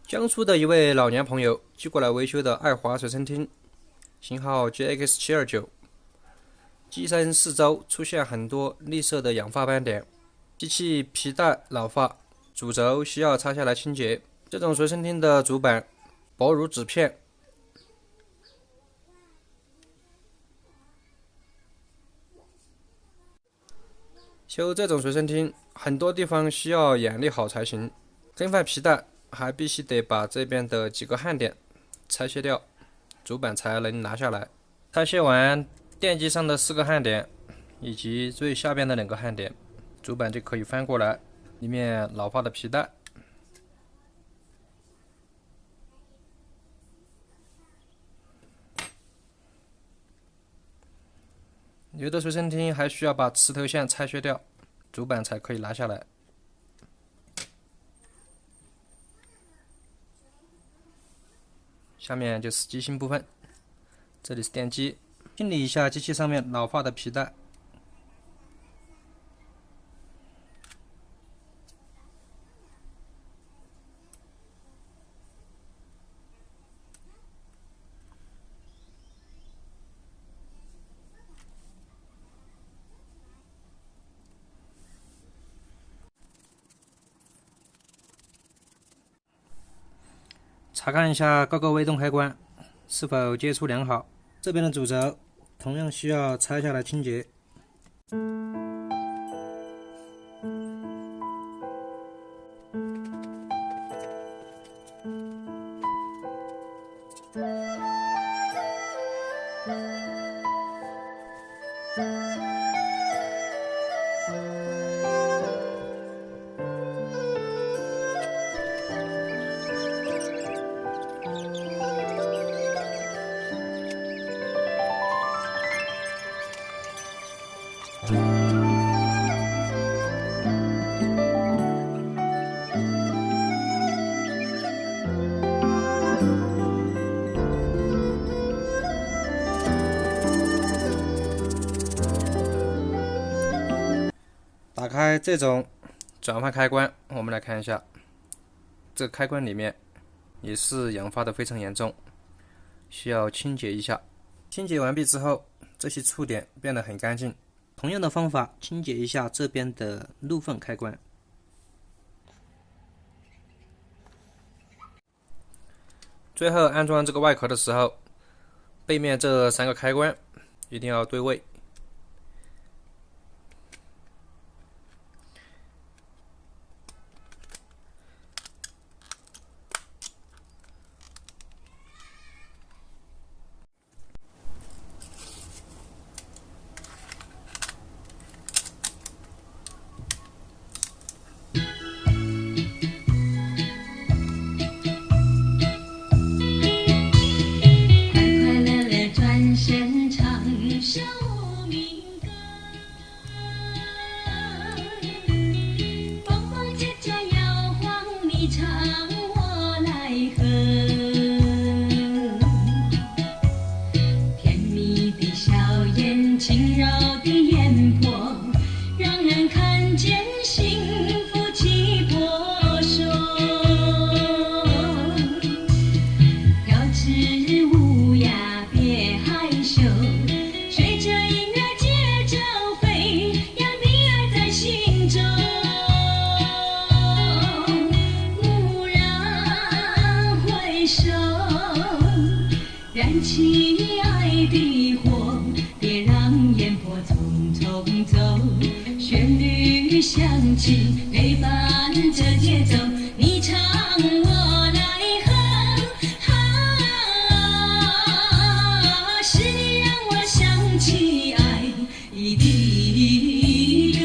江苏的一位老年朋友寄过来维修的爱华随身听，型号 GX729，机身四周出现很多绿色的氧化斑点，机器皮带老化，主轴需要拆下来清洁。这种随身听的主板薄如纸片，修这种随身听，很多地方需要眼力好才行。更换皮带还必须得把这边的几个焊点拆卸掉，主板才能拿下来。拆卸完电机上的4个焊点以及最下边的2个焊点，主板就可以翻过来，里面老化的皮带。有的随身听还需要把磁头线拆卸掉，主板才可以拿下来。下面就是机芯部分，这里是电机，清理一下机器上面老化的皮带。查看一下各个微动开关是否接触良好，这边的主轴同样需要拆下来清洁。打开这种转换开关，我们来看一下，这个开关里面也是氧化的非常严重，需要清洁一下。清洁完毕之后，这些触点变得很干净。同样的方法清洁一下这边的路缝开关。最后安装这个外壳的时候，背面这3个开关一定要对位。轻柔的眼波，让人看见幸福气波说。要知无涯别害羞，随着音乐节奏飞扬的爱在心中。蓦然回首，燃起爱的火。别让烟波匆匆走，旋律响起，陪伴着节奏，你唱我来哼，是你让我想起爱的歌，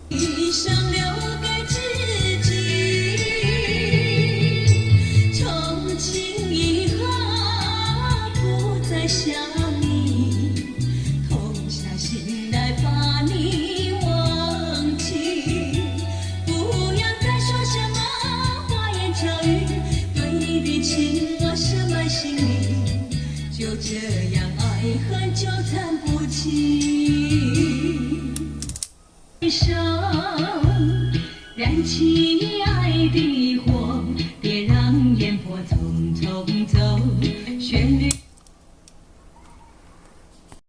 一生留给自己。从今以后不再想你，痛下心。手，燃起爱的